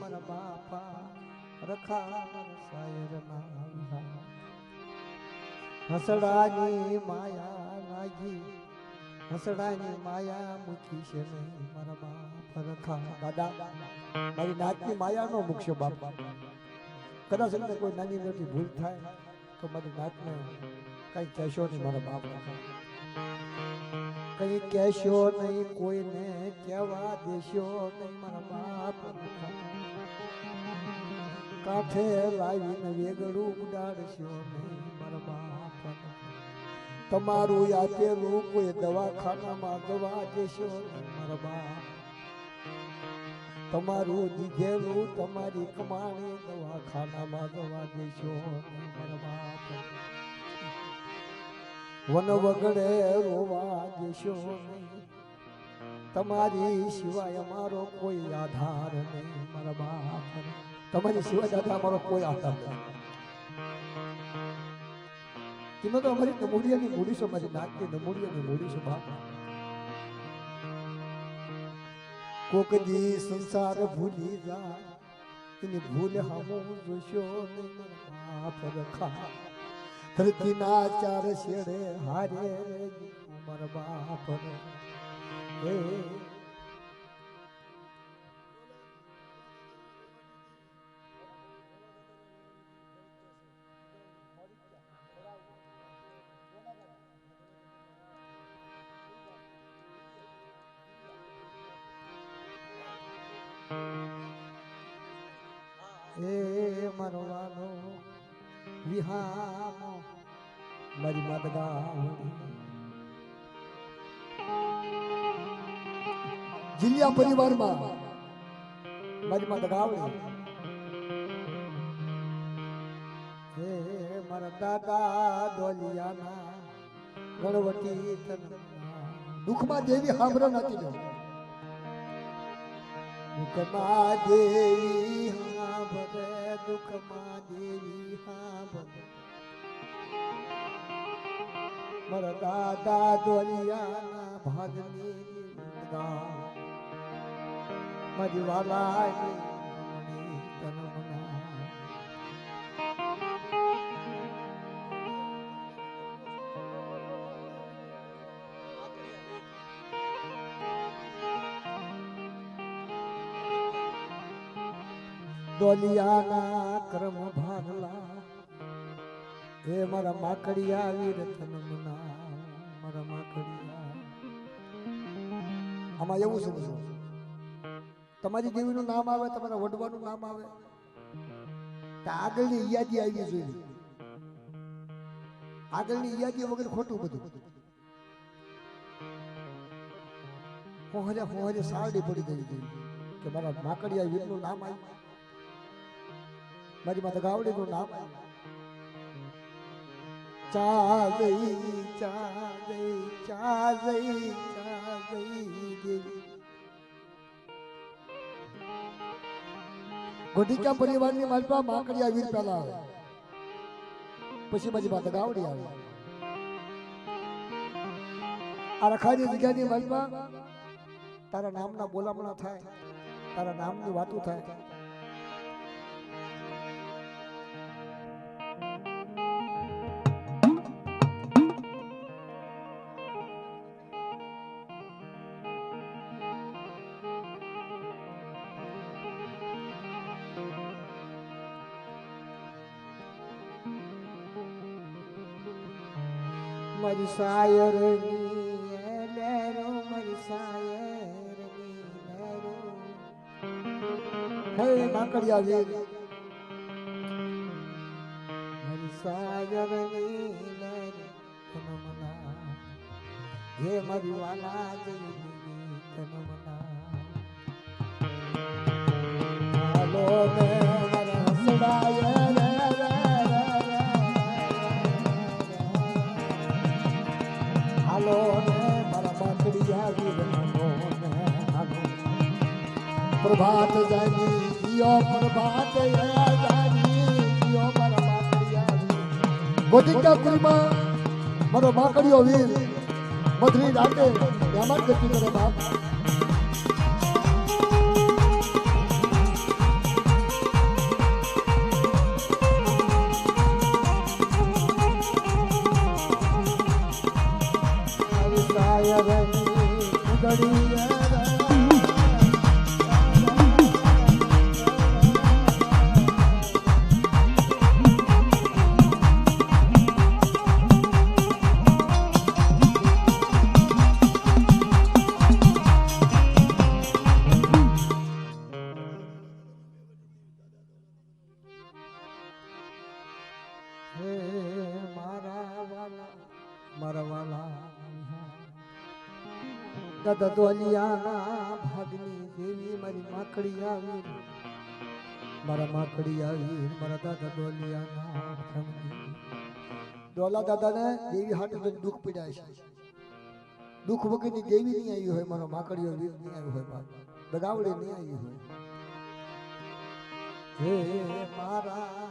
મારા બાપા રખા મારા સાયર ના હસડાની માયા લાગી હસડાની માયા મૂકી છે નહીં મારા બાપ રખા દાદા મારી નાતની માયા નો મૂકશો બાપ કદાચ એમને કોઈ નાની મોટી ભૂલ થાય તો મારી નાતને કઈ કહેશો નહીં મારા બાપ કઈ કહેશો નહીં કોઈને કહેવા દેશો નહીં મારા બાપ કાંઠે લાવીને વેગળું ઉડાડશો નહીં મારા બાપ તમારું આપેલું કોઈ દવાખાનામાં દવા દેશો નહીં મારા બાપ તમારું દીધેલું તમારી કમાણી દવાખાનામાં દવા દેશો નહીં મારા બાપ વન વગડે રોવા દેશો નહીં તમારી સિવાય અમારો કોઈ આધાર નહીં મારા બાપ તમારી સિવાય દાદા અમારો કોઈ આધાર નહીં તમે તો અમારી નમૂડિયાની મૂડી છો મારી નાતની નમૂડિયાની મૂડી છો બાપ કોક દી સંસાર ભૂલી જા એની ભૂલ હામું જોશો નહીં મારા બાપ રખા ધરતીના ચાર શેડે હારે મારા બાપ હે મરવાનો વિહામો મારી માત ગાવડી જિલ્લા પરિવારમાં મારી માત ગાવડી હે મારા દાદા દોલિયાના ગણવટી દુઃખમાં દેવી હાંભળો નથી દો દુઃખમાં દેવી હાંભળે દુઃખમાં દેવી હાંભળે મારા દાદા દોલિયાના ભાગની મારી વાલાની દોલિયાના કર્મ ભાગલા હે મારા માકડિયા વીર તનમના મારા માકડિયા આમાં એવું સમજો તમારી દેવીનું નામ આવે તમારા વડવાનું નામ આવે તો આગળની યાદી આવી જોઈએ આગળની યાદી વગર ખોટું બધું હોહરે સારડી પડી ગઈ હતી કે મારા માકડિયા વીરનું નામ આવ્યું મારી માતા ગાવડીનું નામ ચા ગઈ ચા ગઈ ચા ગઈ ચા ગઈ ગોઢિકા પરિવારની માલપા માકડિયા વીર પહેલા આવે પછી મારી માતા ગાવડી આવે આ રખાની જગ્યાની માલપા તારા નામના બોલામણા થાય તારા નામની વાતો થાય મારી સાયરની લેરો મારી સાયરની લેરો હે માકડિયા વીર મારી સાયરની લેરો તનમના હે મારી વાલા દેવી તનમના હાલો ને મારા હસડાય હાલો ને મારા માકડિયા વીરનો ને હાલો પ્રભાત જાની યો પ્રભાત જાની યો મારા માકડિયા ગોઢિકા કુલમાં મારો માકડિયો વીર મધરી રાતે એમાં ગતિ કરે બાપ દાદા દોલિયાના ભાગની દેવી મારી માકડી આવી મારા માકડી આવી મારા દાદા દોલિયાના ભાગની દોલા દાદાને દેવી હાટે દુઃખ પીડાય છે દુઃખ વગરની દેવી નહીં આવી હોય મારો માકડીઓ વીર નહીં આવ્યો હોય બાપ બગાવડે નહીં આવી હોય હે મારા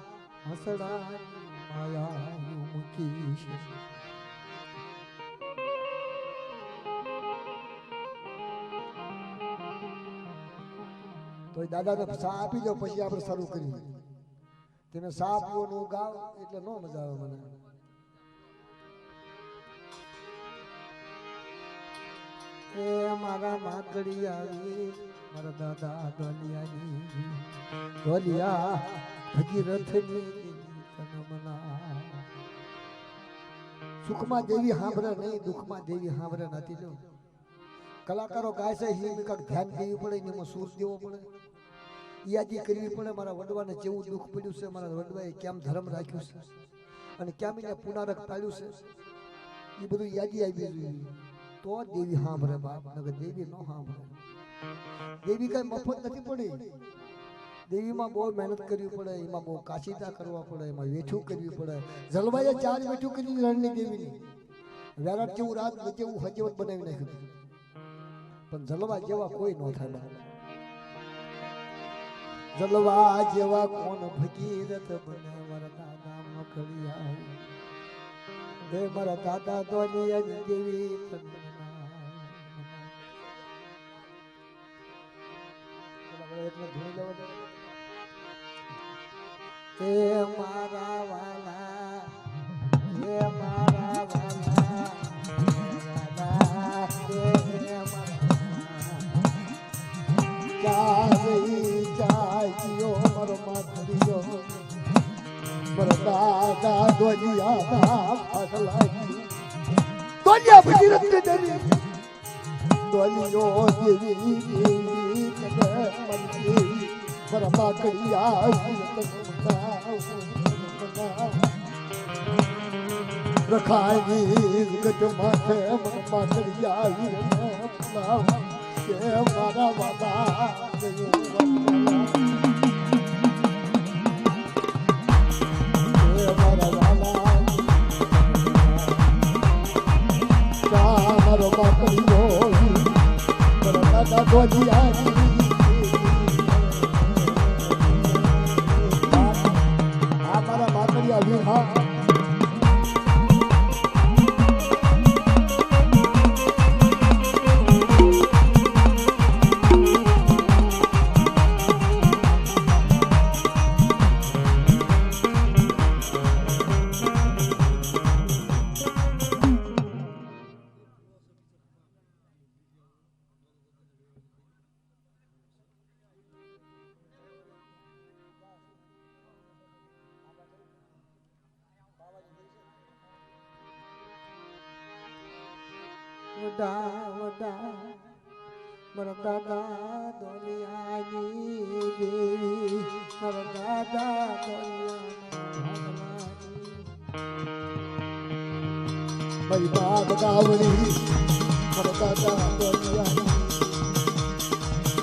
હસડા માયા મૂકી છે તો દાદાને સા આપી દો પછી આપણે શરૂ કરીએ તેને સા પીવાનું ગાવ એટલે નો મજા આવે મને એ મારા માકડી આવી મારા દાદા દોલિયાની દોલિયા ભગીરથની તનમના સુખમાં દેવી સાંભળે નહીં દુઃખમાં દેવી સાંભળે નથી જો કલાકારો ગાય છે હિમ કાંક ધ્યાન દેવી પડે એમાં સૂર દેવો પડે યાદી કરવી પડે મારા વડવાને જેવું દુઃખ પડ્યું છે મારા વડવાએ કેમ ધર્મ રાખ્યું છે અને કેમ એને પુનરક પાડ્યું છે એ બધું યાદી આવી જોઈએ તો દેવી સાંભળે બાપ નગર દેવી ન સાંભળે દેવી કઈ મફત નથી પડી દેવીમાં બહુ મહેનત કરવી પડે એમાં બહુ કાશીદા કરવા પડે એમાં વેઠું કરવી પડે જલવાએ 4 વેઠું કરી રણની દેવીની વેરાટ જેવું રાત જેવું હજવત બનાવી નાખ્યું પણ જલવા જેવા કોઈ ન થાય જલવા જેવા કોણ ભગીરથ બને મારા દાદા મકડિયા હે મારા દાદા દોલિયા દેવી હે મારા વાલા હે મારા વાલા દાદા દોલિયા દોલિયા ભગીરથ દેવી દોલિયો દેવી મારા માકડિયા રખાયની ગટ માથે માકડિયા કે મારા બાબા મારા દાદા દોલિયાની દેવી મારા દાદા દોલિયાની મારી બા બગાવણી મારા દાદા દોલિયાની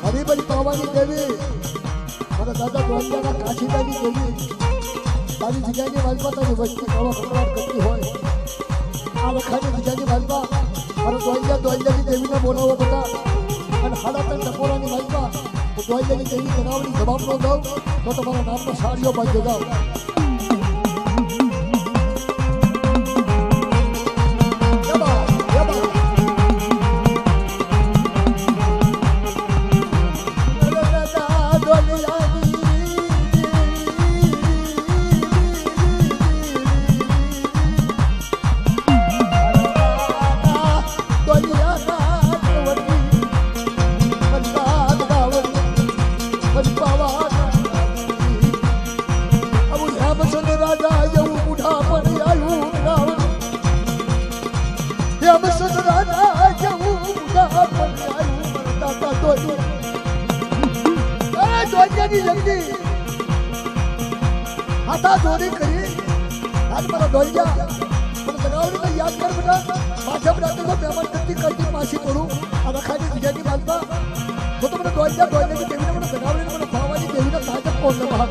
મારી બધી પાવાની દેવી મારા દાદા દોલિયાના કાશીદાની દેવી તારી જગ્યાની વાલપા તારી વસ્તી કળો કકડાટ કરતી હોય આ વખાની જગ્યાની વાલપા મારા દોલિયાની દેવીને બોલાવો બધા અને 3.5 ટકોરાની વાલપા દોલિયાની દેવી બનાવવાની જવાબ ન દઉં તો તમારા નામનો સાડીઓ બાંધો જાઓ Doliana, ફરી પાવા આવું હેમચંદ રાજા એવું બુઢા પણ આવ્યું રાવણ હેમચંદ રાજા એવું બુઢા પણ આવ્યું દાદા દોઈ અરે દોઈની જલ્દી હાથા જોડી કરી આજ મારા દોઈ ગયા પણ જગાવડી યાદ કર બેટા પાછા બરાબર તો મહેમાન કરતી પાછી પડું આ રખાની બીજાની બાજુમાં તો મને દોઈ દેવીને મને જગાવડીને મને ભાવવાની દેવીને તાજબ કોણ બહાર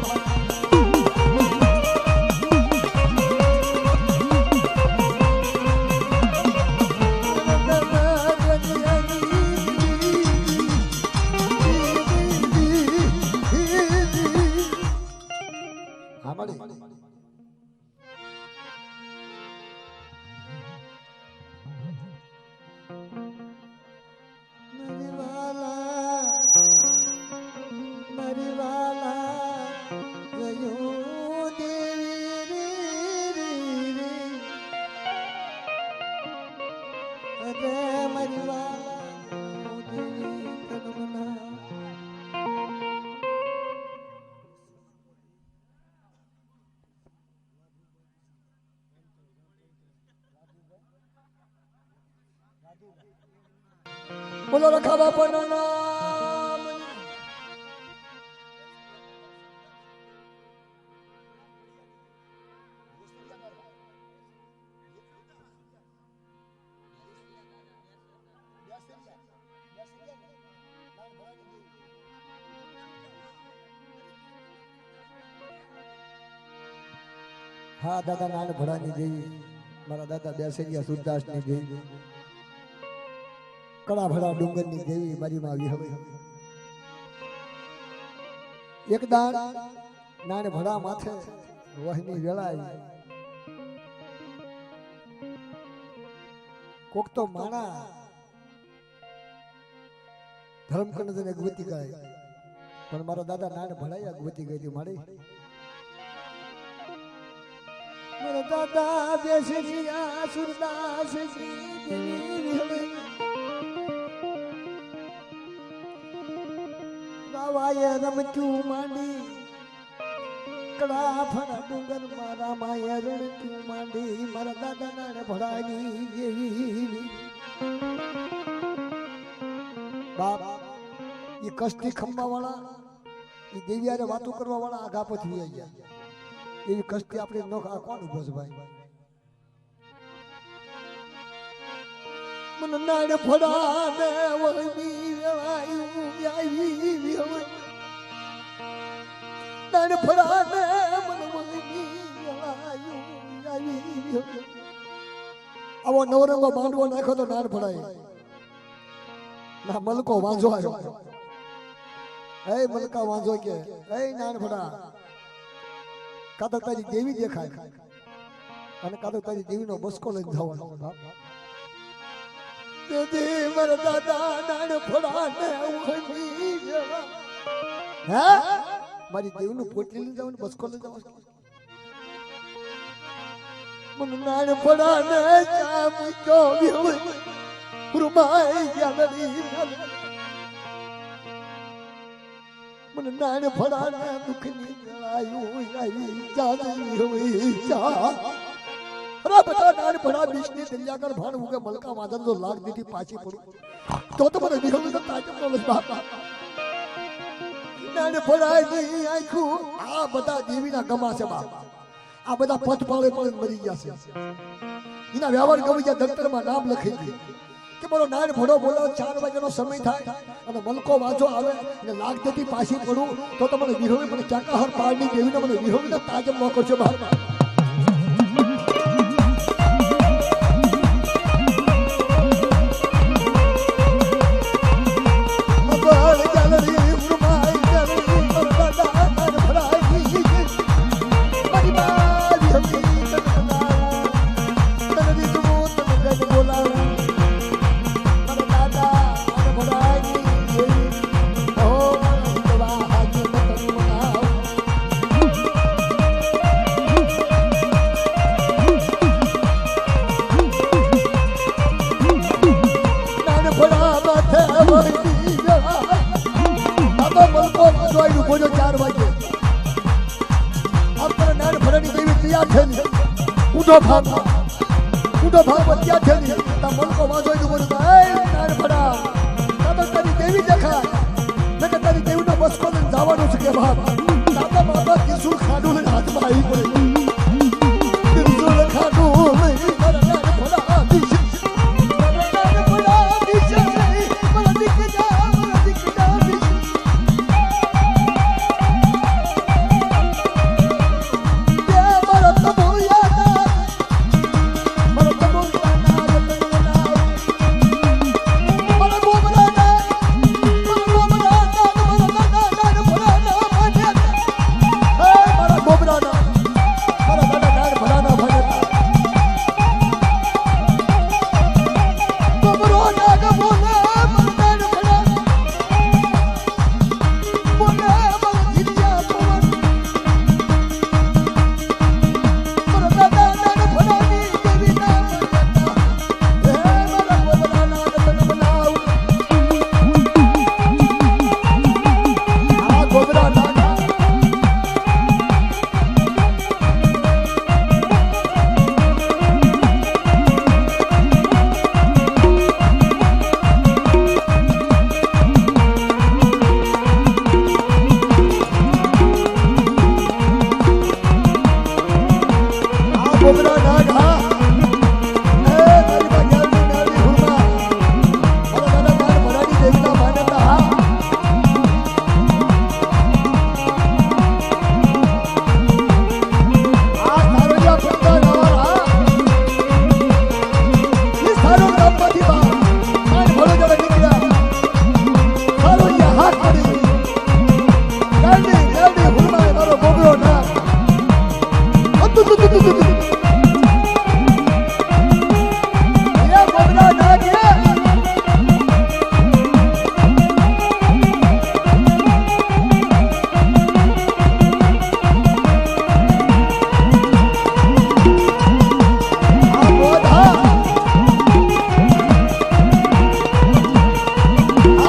બોલો રખા બાપાનું નામ હા દાદા નાન ભડાની દેવી મારા દાદા બેસેરિયા સુરદાસની દેવી કડા ભડા ડુંગરની દેવી મારી માં આવી હવે એક દાન નાને ભડા માથે વહની વેળાઈ કોક તો માણા ધર્મકંડ ને અગવતી ગાય પણ મારા દાદા નાને ભડાઈ અગવતી ગઈ હતી મારી મારા દાદા બેસેરિયા સુરદાસની દેવી હવે વાય રમતું માંડી કડા ફળા ડુંગર મારા માય રણતું માંડી મારા દાદા નાને ભડાની જેવી બાપ એ કષ્ટી ખંભા વાળા એ દેવિયારે વાતો કરવા વાળા આગા પછી આવી ગયા એવી કષ્ટી આપણે ન કોણ ઉભો છે ભાઈ મને નાને ભડાને વહી વેળાયું નાને ભડાને મને વહી વેળાયું આવો નવરંગો માંડવો નાખ્યો તો નાન ભડાય ના મલકો વાંઝો આવ્યો હે મલકા વાંઝો કે હે નાન ભડા કાતો તારી દેવી દેખાય અને કાતો તારી દેવીનો બસકો લઈને જવાનો દે મારા દાદા નાન ભડાને વહી વેળા હે મારી દેવનું પોટલી લઈ જાવ ને બસકો લઈ જાવ મને નાન ભડાને ચા મૂક્યો વ્યો રૂમાઈ જાલડી મને નાન ભડાને દુખની ગળાયું આવી જાલડી હોય ચા અરે બેટા નાન ભડા બીજની દરિયા કર ભાણ ઉગે મલકા માધન જો લાગ દીધી પાછી પડું તો મને વિહળ તો તાજબ નો બાપા નાન ભડાની આંખું આ બધા દેવીના ગમા છે બાપ આ બધા પથ પાળે પડે મરી ગયા છે એના વ્યવહાર ગમી ગયા દફતરમાં નામ લખી દીધું કે બોલો નાન ભડો બોલો 4 વાગ્યાનો સમય થાય અને મલકો વાંચો આવે અને લાગ દેતી પાછી પડું તો તમને વિહોવી મને ચાકાહર પાડની દેવીને મને વિહોવીને તાજબ ન કરજો બાપ बोलो 4 वागे अब पर नान भरानी देवी तैयार थेली उठो भाग तैयार थेली ता मन को वाजो तो बोलो ए नान भरा ता तारी देवी देखा मैं तारी देवी नो बस को जावानो छे के बाप दादा बाबा किसु खाडू ने हाथ में आई पड़े किसु खाडू में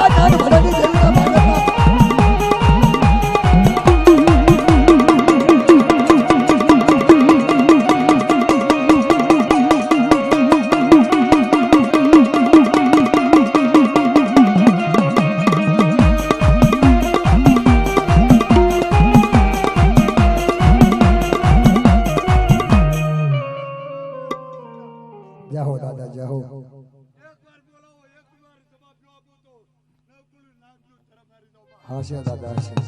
नान भरा हाशिया दादा हाशिया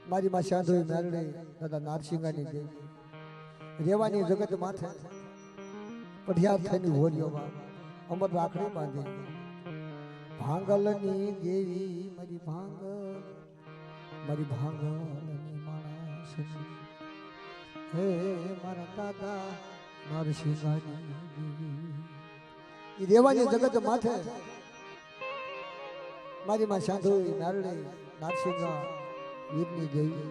મારી માં સાંધોઈ મેરડી દાદા નારસિંગાની દેવી રેવાની જગત માથે પઢિયાર થઈને હોરિયોમાં અમર રાખડી બાંધી ભાંગલની દેવી મારી ભાંગલની માણસ હે મારા દાદા નારસિંગાની દેવી ઈ રેવાની જગત માથે મારી માં સાંધોઈ મેરડી નારસિંગા વીરની દેવી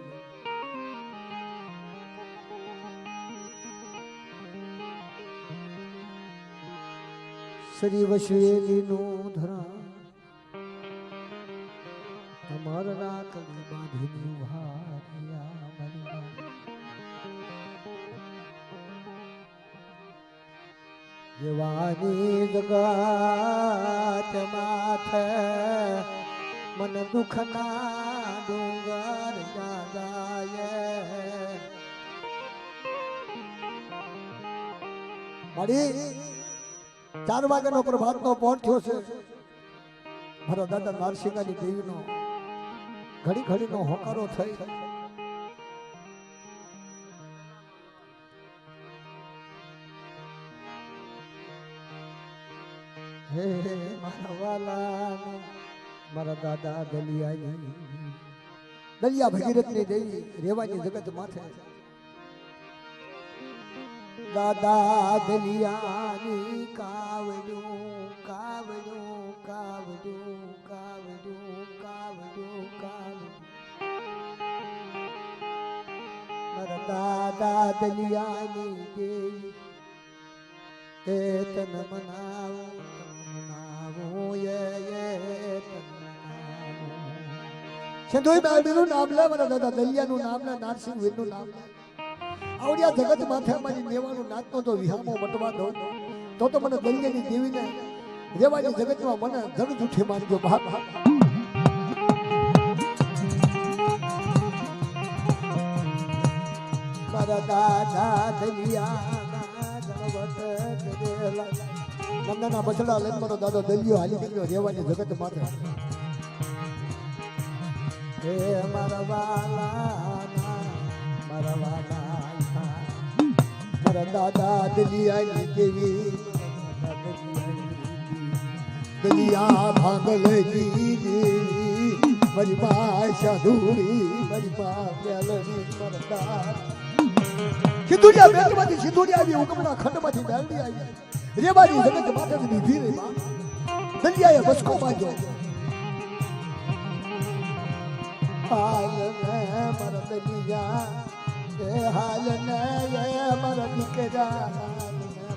શ્રી વસવેલીનું ધરા અમર રાખડી બાંધીની ભારિયા મરિયા દેવાની જગત માથે મન દુઃખના ડુંગર જાગાય મારી 4 વાગ્યાનો પ્રભાતનો પહોંચ થયો છે મારા દાદા નારસિંગાની દેવીનો ઘડી ઘડીનો હોકારો થઈ હે મારા વાલા મારા દાદા દલિયા ભગીરથની દેવી રેવાની જગત માથે દાદા દલિયાની કાવડું કાવડું કાવડું કાવડું કાવડું કાવડું મારા દાદા દલિયાની દેવી એ તન મનાવું સંધોઈ મેરડીનું નામ લે મારા દાદા દલિયાનું નામ લે નારસિંહ વીરનું નામ લે આવડિયા જગત માથે મારી દેવાનું નાચનો તો વિહામો મટવા દો તો મને દલિયાની દેવીને રેવાની જગતમાં મને જગ જૂઠી માનજો બાપ મારા દાદા દલિયાના જગત કરેલા નંદના બછડા લઈને મારો દાદો દલિયો હાલી નીકળ્યો રેવાની જગત માથે હે મારા વાલા મારા દાદા દલિયાની દેવી દલિયા ભાંગલની દેવી મારી ભાષા ધૂળી મારી પાલની મારા સિંધુડિયા બેટમાંથી સિંધુડિયા આવી હુકમના ખંડમાંથી મેરડી આવી રેવાની જગત માથેથી નીધી રહી માં દલિયાએ બસકો બાંધ્યો હાલ ને મારા દલિયા એ હાલ ને મારા દીકરા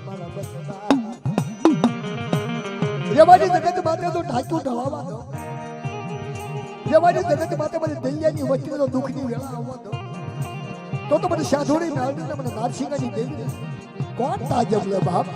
મારા બસડા રેવાની જગત માથે તો ઢાંક્યું ઢળાવા દો રેવાની જગત માથે મને દલિયાની વચ્ચે તો દુઃખની વેળા આવવા દો તો મને સાધુડી મેળવીને મને નારસિંગાની દેવીને કોણ તાજબ લે બાપ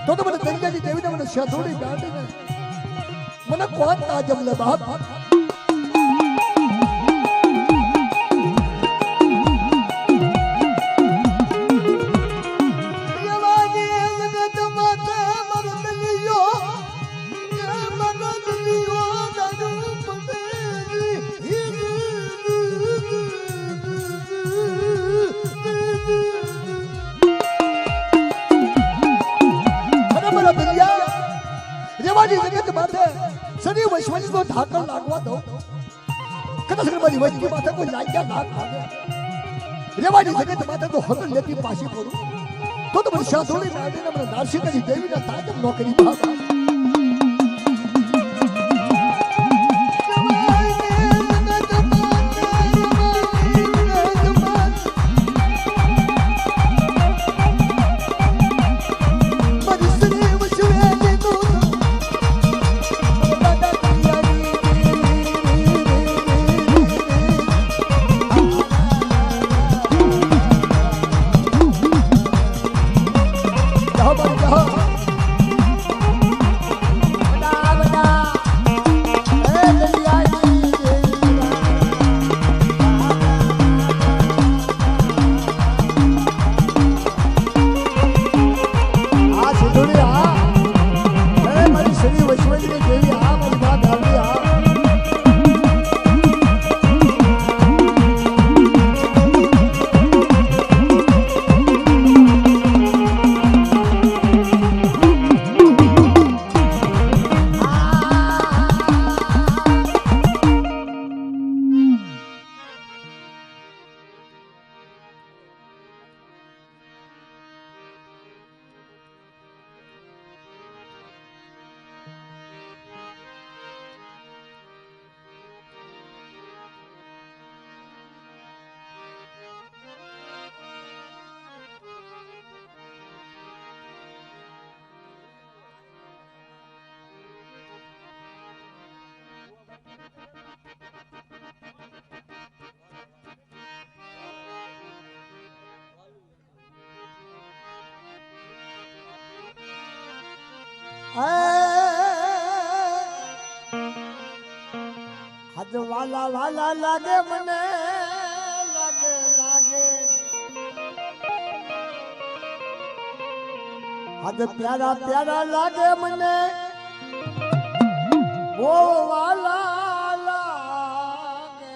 તો મને દલિયાની દેવીને મને સાધુડી ગાંડીને મને કોણ તાજબ લે બાપ ઢાકણ લાગવા દો કદાચ મારી વચની માથે કોઈ લાગ્યા ના લાગે રેવાની જગત માથે તો હકલ લેતી પાછી પડું તો મને શાધુની નાડીને મને નાસિકની દેવીના તાજમ નોકરી બાબા आज वाला वाला लागे मने लागे लागे आज प्यारा प्यारा लागे मने वो वाला लागे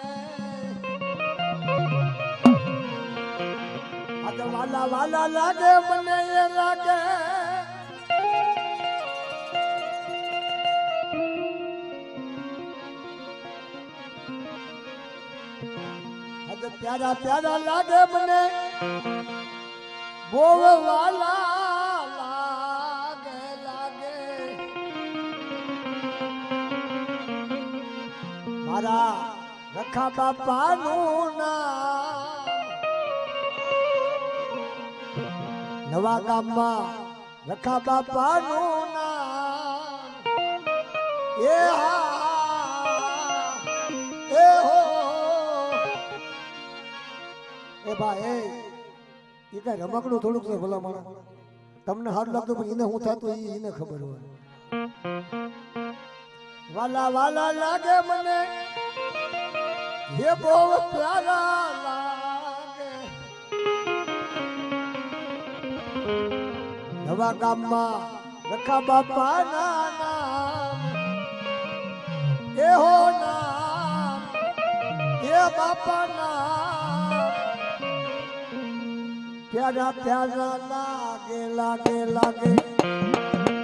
आज वाला वाला लागे मने ये लागे प्यारा प्यारा लागे मने वो वाला लागे लागे मारा रखा बापा नु नाम नवा गाम में रखा बापा नु नाम ए हा ए हो ए भाई ये कई रमकड़ू थोड़ुक से भला मारा तमने हाथ लगतो पण इने હું થાતો ઈને ખબર હોય वाला वाला लागे मने ये बहुत प्यारा लागे नवा गाम में रखा बापा ना नाम ए हो नाम ये बापा नाम प्यारा प्यारा लागे लागे लागे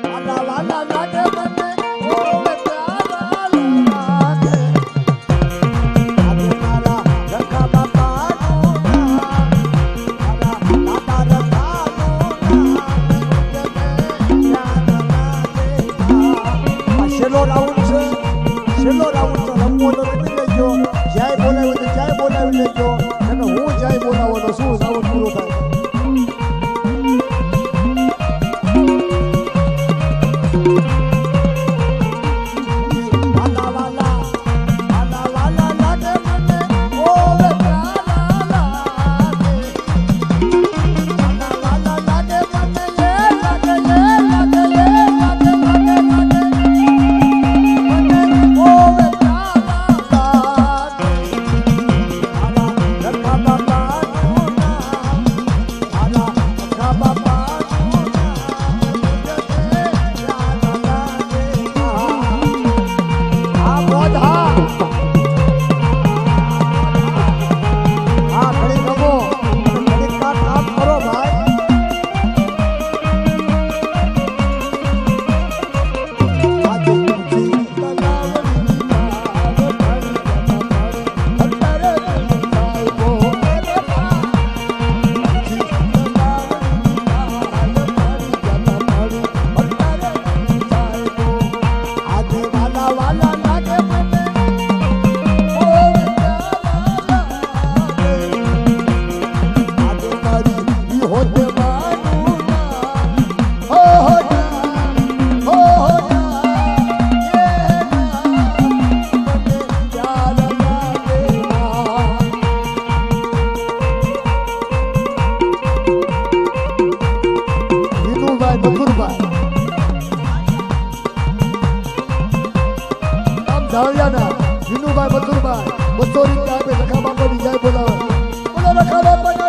वाला वाला लागे मने ओ प्यारा लागे आगे मारा रखा बापा नो मारा दादा रखा नो शेलो राउंड रमવો તો રમી લેજો જય બોલાવી તો જય બોલાવી લેજો અને હું જય બોલાવવાનો શું સાવન પૂરો થાય મથુરભાઈ આમ ધાળિયાના વિનુભાઈ મથુરભાઈ 200 રૂપિયા આપે લખા બાપાની જાય બોલાવે બોલો લખા બાપાના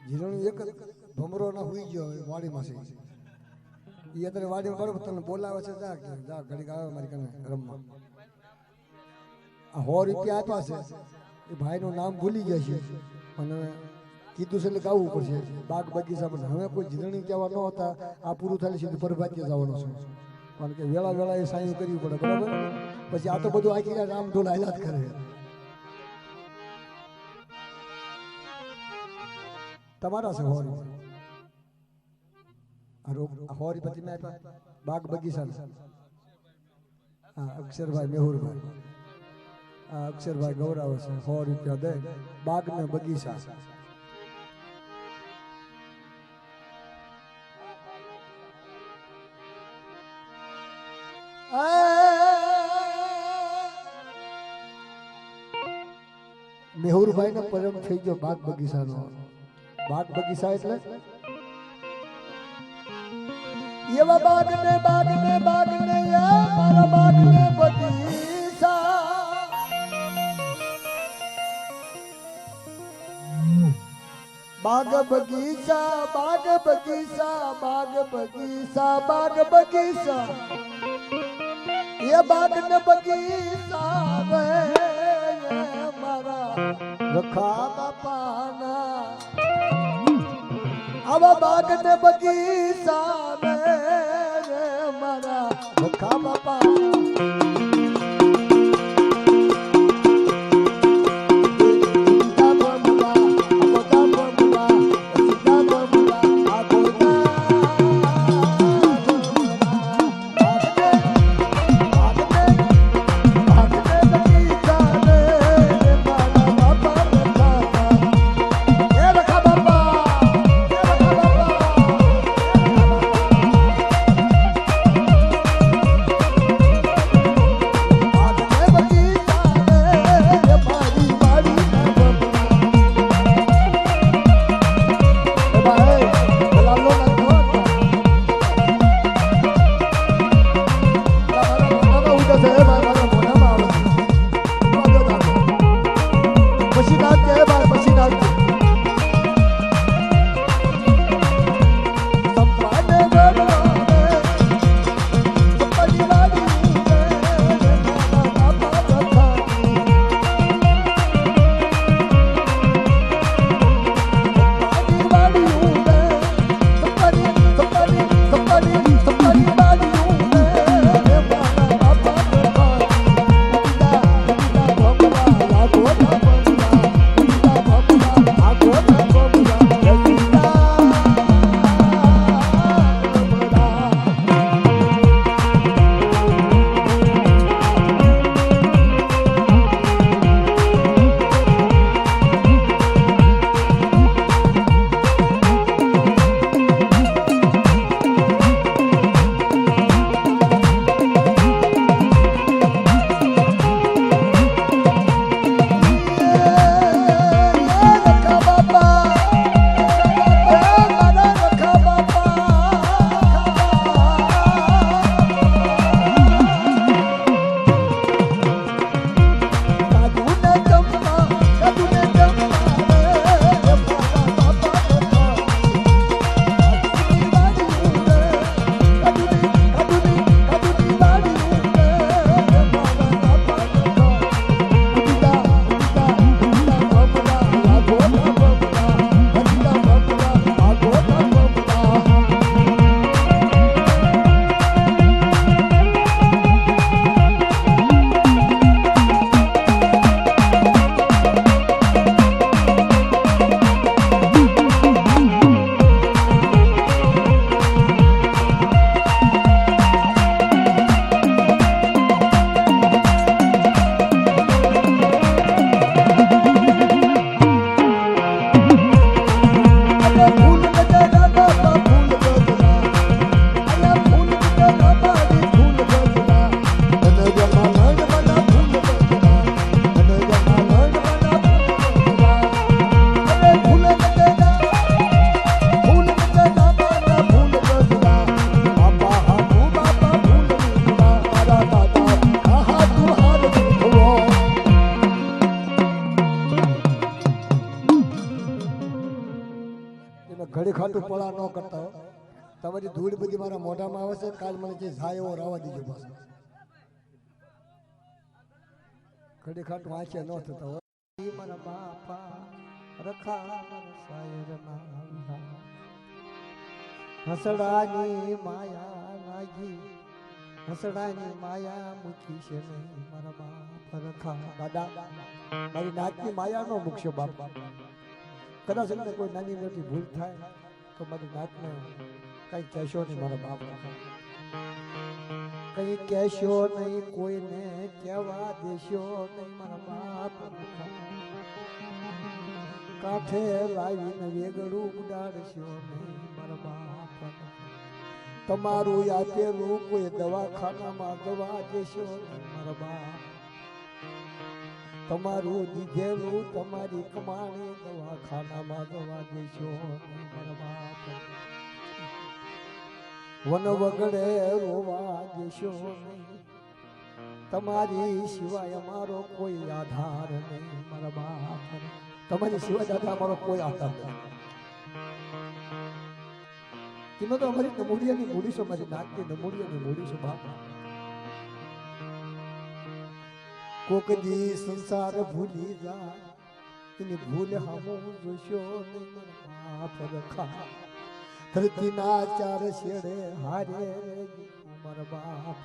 જીરણી એક ભમરો ના હોઈ ગયો વાડીમાં છે એ અત્યારે વાડીમાં બરોબર તને બોલાવે છે જા ઘડીક આવે મારી કને રમવા આ 100 રૂપિયા આપ્યા છે એ ભાઈનું નામ ભૂલી ગયા છે અને કીધું છે એટલે ગાવું પડશે બાગ બગીચા પર હવે કોઈ જીરણી કહેવા ન હતા આ પૂરું થાય સીધું પરભાત્ય જવાનું છે કારણ કે વેળા વેળા એ સાઈન કરવી પડે બરાબર પછી આ તો બધું આખી રામ ઢોલ હાલ્યા જ કરે તમારા છે હોરી પછી મેં બાગ બગીચા હા અક્ષરભાઈ મેહુરભાઈ આ અક્ષરભાઈ ગૌરાવે છે 100 રૂપિયા દે બાગ ને બગીચા મેહુરભાઈ ને પરમ થઈ ગયો બાગ બગીચાનો બાગ બગીચા એટલે એવા બાગ ને મારા બાગ ને બગીચા બાગ બગીચા બાગ બગીચા બાગ બગીચા બાગ બગીચા એ બાગ ને બગીચા રે મારા રખા બાપાના આવા બાગ ને બગીચા રે મારા રખા બાપા ઘડી ખાટું પળા ન કરતા હો તમારી ધૂળ બધી મારા મોઢામાં આવે છે કાલ મને જે જાય એવો રાવા દીજો બસ ઘડી ખાટું આંખે ન થતા હોય મારા બાપા રખા મારા સાયરના હસડાની માયા લાગી હસડાની માયા મૂકી છે નહીં મારા બાપ રખા દાદા મારી નાતની માયા નો મૂકશો બાપ કદાચ એમને કોઈ નાની મોટી ભૂલ થાય તો મારી નાતને કઈ કહેશો નહીં મારા બાપ કઈ કહેશો નહીં, કોઈને કહેવા દેશો નહીં મારા બાપ. કાંઠે લાવીને વેગડું ઉડાડશો નહીં મારા બાપ. તમારું આપેલું કોઈ દવાખાનામાં દવા દેશો નહીં મારા બાપ. તમારું દીધેલું તમારી કમાણી દવાખાનામાં દવા દેશો નહીં મારા બાપ. વન વગડે રોવા દેશો નહીં, તમારી સિવાય અમારો કોઈ આધાર નહીં મારા બાપ. તમારી સિવાય દાદા અમારો કોઈ આધાર નહીં. તમે તો અમારી નમૂડિયાની મૂડી છો, મારી નાકની નમૂડિયાની મૂડી છો બાપ. કોક દી સંસાર ભૂલી જાય, એની ભૂલ હમું જોશો નહીં મારા બાપ. રખા ધરતીના ચાર શેડે હારે મારા બાપ.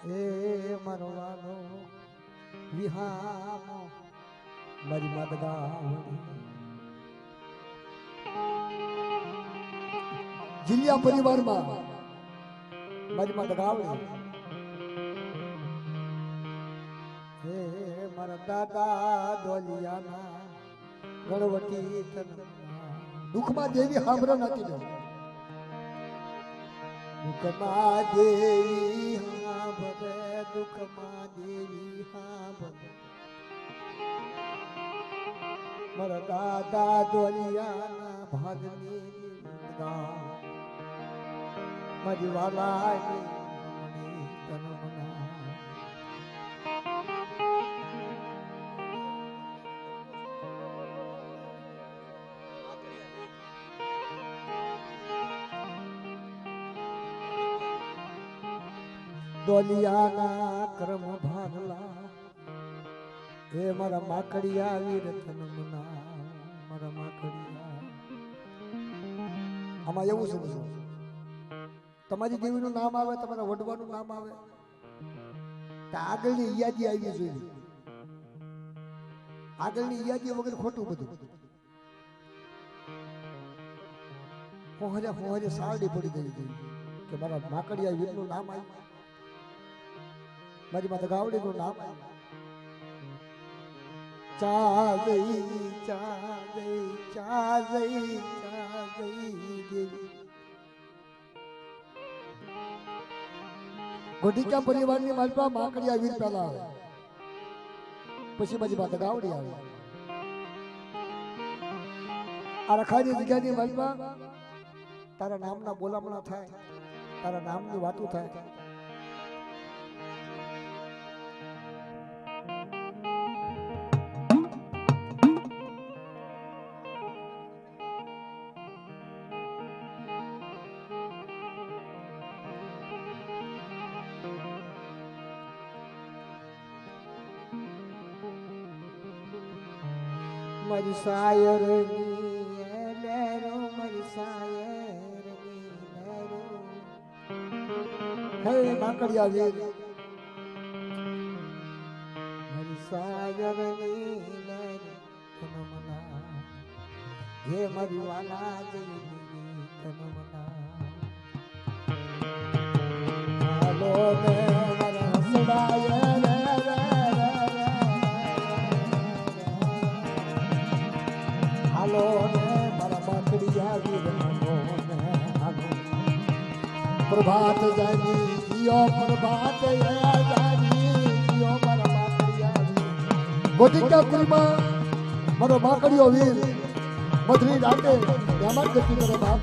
એ મરવાનો વિહામો મારી માત ગાવડી. જિલ્યા પરિવારમાં મારી માત ગાવડી. હે મારા દાદા દોલિયાના ગણવટી તનના દુઃખમાં દેવી સાંભળો નથી લો. દુઃખમાં દેવી સાંભળે, દુઃખમાં દેવી સાંભળે. મારા દાદા દોલિયાના ભાગની મારી વાલાની તનમના. દોલિયાના કર્મ ભાગલા, હે મારા માકડિયા વીર તનમના મારા માકડિયા. આમાં એવું સમજો, તમારી દેવીનું નામ આવે, તમારા વડવાનું નામ આવે તો આગળની યાદી આવી જોઈએ. આગળની યાદી વગર ખોટું બધું. હોહરે સારડી પડી ગઈ કે મારા માકડિયા વીરનું નામ આવ્યું, મારી માતા ગાવડીનું નામ આવ્યું. ચા ગઈ ચા ગઈ ચા ગઈ ચા ગઈ દેવી. ગોઢિકા પરિવારની માલપા માકડિયા વીર પહેલા આવે, પછી મારી માતા ગાવડી આવે. આ રખાની જગ્યાની માલપા તારા નામના બોલામણા થાય, તારા નામની વાતો થાય. મારી સાયરની લેરો, મારી સાયરની લેરો. હે માકડિયા વીર મારી સાયરની લેરો તનમના. હે મારી વાલા દેવી તનમના. હાલો ને મારા હસડાય પ્રભાત જાની દિયો પ્રભાત જાની દિયો મારા માકડિયા. ગોઢિકા કુલમાં મારો માકડિયો વીર મધરી રાતે એમાં ગતિ કરે બાપ.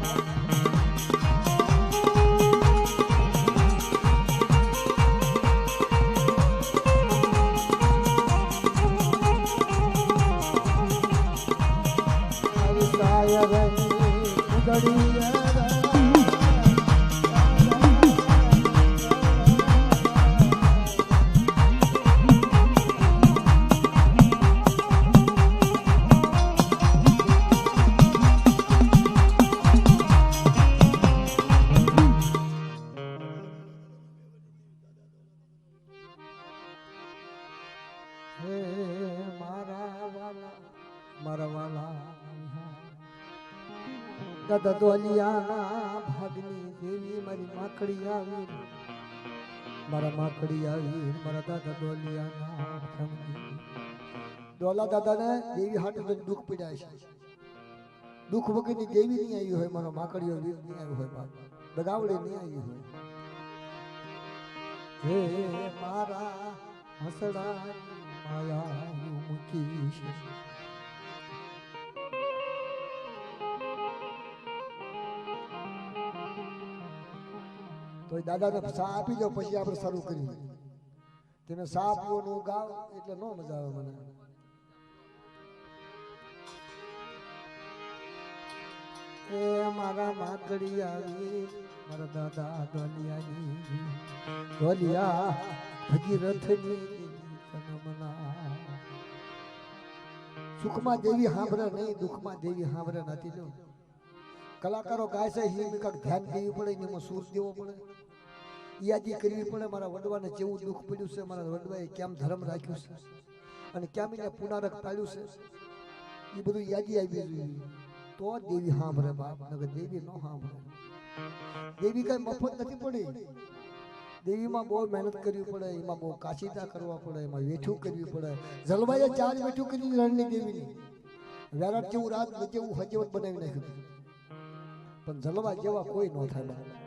દાદા દોલિયાના ભાગની દેવી મારી માકડી આવી મારા માકડી આવી મારા દાદા દોલિયાના ભાગની દોલા દાદાને દેવી હાટુ દુઃખ પીડાય છે દુઃખ વગરની દેવી નહીં આવી હોય મારો માકડીઓ વીર નહીં આવ્યો હોય બાપ બગાવડે નહીં આવી હોય હે મારા હસડા માયા મૂકી છે તો દાદાને સા આપી દો પછી આપણે શરૂ કરીએ તેને સા પીવાનું ગાવ એટલે નો મજા આવે મને એ મારા માકડી આવી મારા દાદા દોલિયાની દોલિયા ભગીરથની જન્મના સુખમાં દેવી સાંભળે નહીં દુઃખમાં દેવી સાંભળે નથી જો કલાકારો ગાય છે હિમ કાક ધ્યાન દેવી પડે એમાં સૂર દેવો પડે યાદી કરવી પડે મારા વડવાને કેવું દુઃખ પડ્યું છે મારા વડવાએ કેમ ધર્મ રાખ્યું છે અને કેમ એને પુનરક પાડ્યું છે એ બધું યાદી આવી જોઈએ તો દેવી સાંભળે બાપ નગર દેવી ન સાંભળે દેવી કઈ મફત નથી પડી દેવીમાં બહુ મહેનત કરવી પડે એમાં બહુ કાશીતા કરવા પડે એમાં વેઠું કરવી પડે જલવાએ ચાર વેઠું કરી રણની દેવીની વેરાટ જેવું રાત જેવું હજવત બનાવી નાખ્યું પણ જલવા જેવા કોઈ ન થાય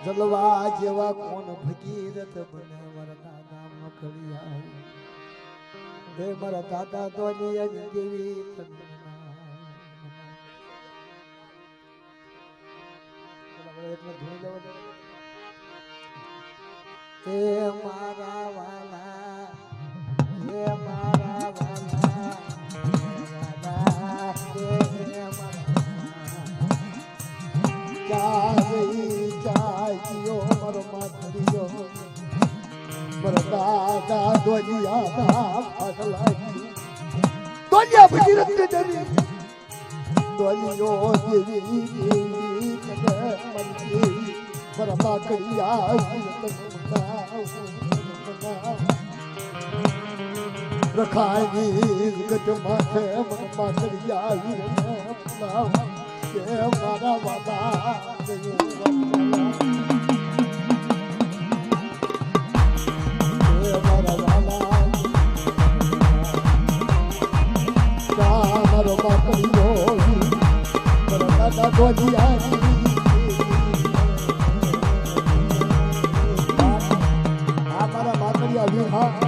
જલવા જેવા કોણ ભગીરથ બને મારા દાદા મકડિયા હે મારા દાદા દોલિયાની દેવી હે મારા વાલા હે મારા વાલા ચાયો મારો માથડીયો મારા દાદા દોલિયા દોલિયા ભગીરથ દેવી દોલિયો દેવી દેવી મારા માકડિયા રખાયની ગટ માથે મારા માકડિયા મારા બાબા મારો બાપડીઓ દાદા દોલિયા આ મારા બાપડિયા વીર હા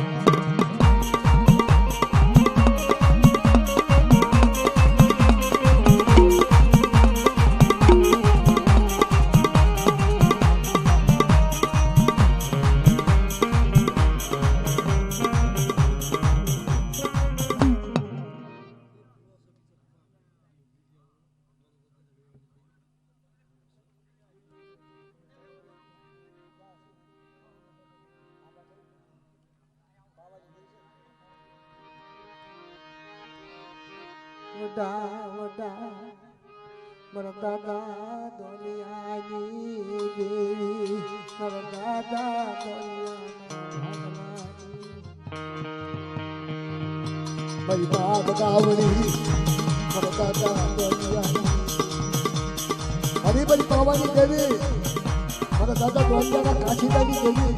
મારા દાદા દોલિયાની દેવી મારા દાદા દોલિયાની મારી બાપ ગાવડી મારા દાદા દોલિયાની હરી બરી પાવાની દેવી મારા દાદા દોલિયાના કાશીદાની દેવી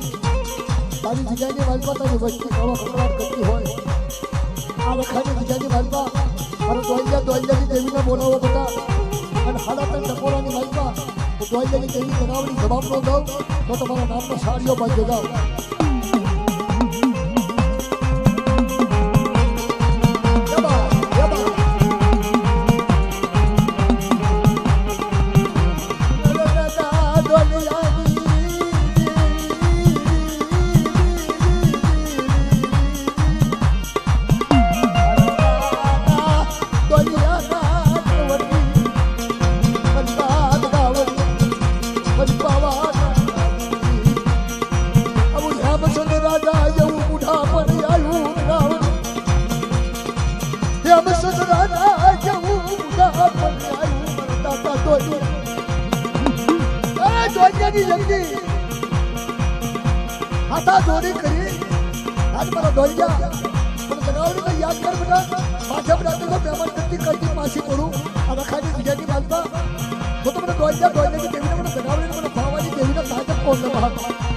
તારી જગ્યાની વાલપા તારી વસ્તી કળો કકડાટ કરતી હોય આ વખાની જગ્યાની વાલપા મારા દોલિયાની દેવીને બોલાવો બધા અને હાડાતન ટકોરાની વાલપા દોલિયાની દેવી બનાવડી જવાબ નો દઉં તો તમારા નામનો સાડીઓ બાંધી જાઓ हाथा जोड़ी करी आज मारा दौड़ गया याद कर बेटा माझ्या ब्रातेला बेमान करती કલથી પાછી પડું આ રખાની બીજાની માનતા તો મને દોડ્યા દેવીને મને જગાવડીને મને ભાવવાની દેવીને તાજબ કોણ ન બહાર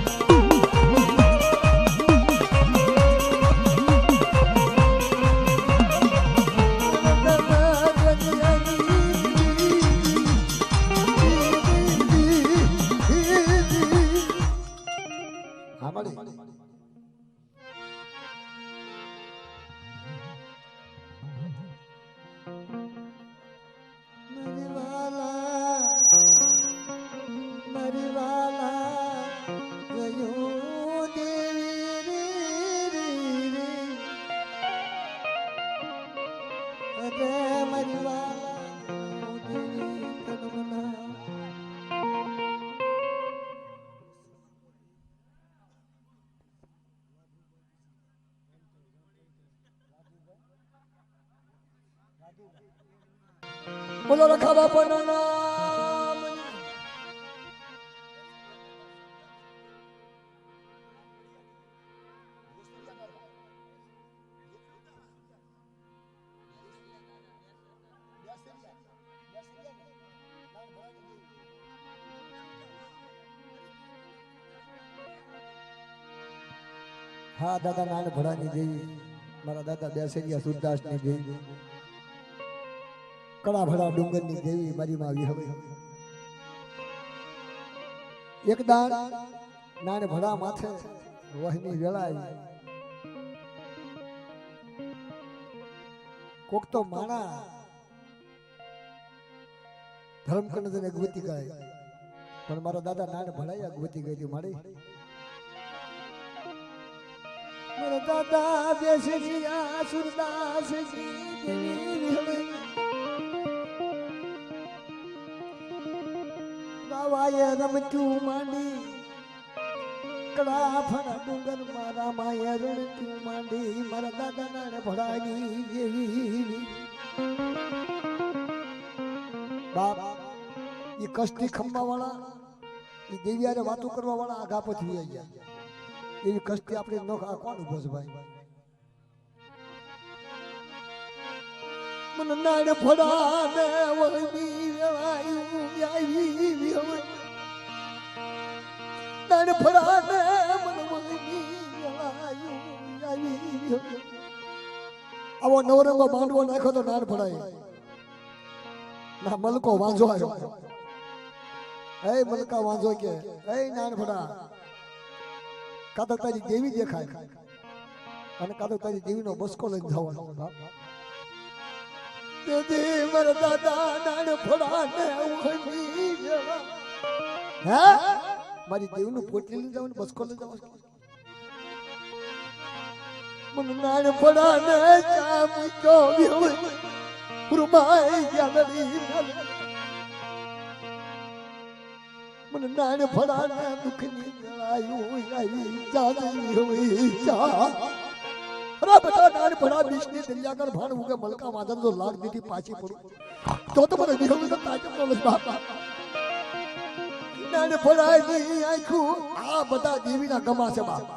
બોલો રખા બાપાના નામ હા દાદા નાન ભડાની દેવી મારા દાદા બેસરિયા સુરદાસની દેવી કળા ભડા ડુંગરની દેવી મારી માં વિહવે એક દાન નાન ભડા માથે વહની વેળાઈ કોક તો માણા ધર્મકંડ ને ગોતી ગાય પણ મારા દાદા નાન ભડાયા ગોતી ગઈ હતી મારી મારા દાદા બેસરિયા સુરદાસજી દેવી વિહવે વાય રમતું માંડી કળા ફરા ડુંગર મારા માયા રણતું માંડી મારા દાદા નાને ભડાની દેવી બાપ એ કષ્ટી ખંભા વાળા એ દેવિયારે વાતો કરવા વાળા આગા પછી આવી ગયા એવી કષ્ટી આપણે ન કોણ ઉભો છે ભાઈ મને નાને ભડાને વહી વેળાયું આવી નાન ફરાને મને આવી આવો નવરંગો માંડવો નાખ્યો તો નાન ફળાય ના મલકો વાંઝો આવ્યો એ મલકા વાંઝો કે એ નાન ફળા કાતો તારી દેવી દેખાય અને કાતો તારી દેવીનો બસકો લઈને જવાનો તે મારા દાદા નાન ફળાને હે મારી દેવનું પોટલી લઈ જવાનું બસકો લઈ જવાનું મને નાન ફળાને ચા મૂક્યો વિહવે રૂમાઈ જાગડી મને નાન ફળાને દુખની ગળાયું આવી જાગડી વિહવે ચા અરે બેટા નાન ફળા બીજની દરિયાકર ભાણ ઉગે મલકા માધન જો લાગ દીધી પાછી પડું તો મને વિહવે તો તાજબ નો બાપા નાન ફળાની આંખું આ બધા દેવીના ગમા છે બાપ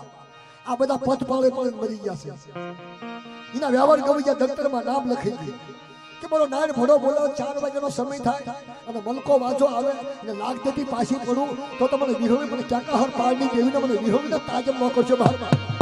આ બધા પથ પાળે પાળે મરી ગયા છે એના વ્યવહાર ગમી ગયા દફતરમાં નામ લખી દે કે બોલો નાન ફળો બોલો 4 વાગ્યાનો સમય થાય અને મલકો વાંચો આવે અને લાગ દેતી પાછી પડું તો તમને વિહોવી મને ચાકાહર પાળની દેવીને મને વિહોવીને તાજબ ન કરશો બહાર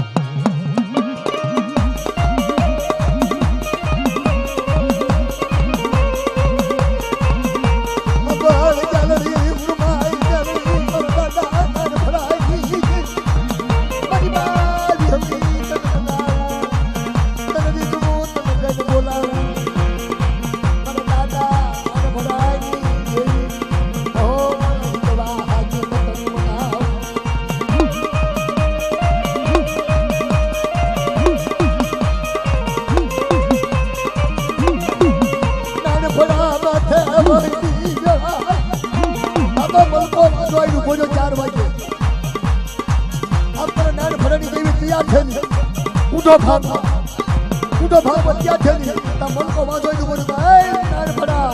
ઉડો ભાગ બત્યા થેલી તા મલકો વાજો નું બોલ એ નાન ફડા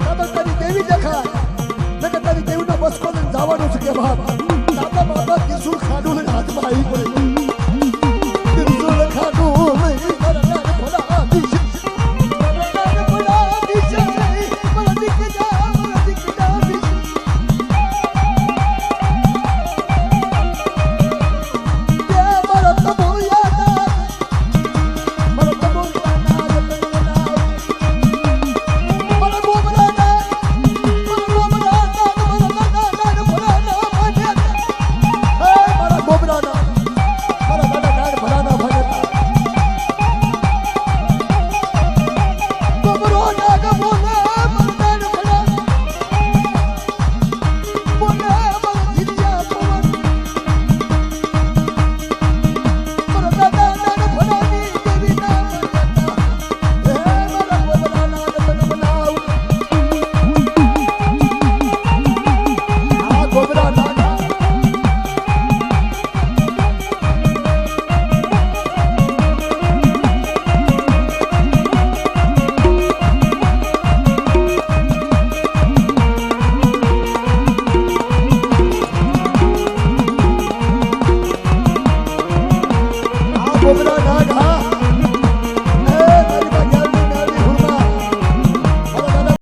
તબ તારી દેવી દેખાય નકે તારી દેવીનો બસકો લઈને જવાનું છે કે બાપ તાતા બાબા કિશોર ખાડું લઈને હાથમાં આવી પડે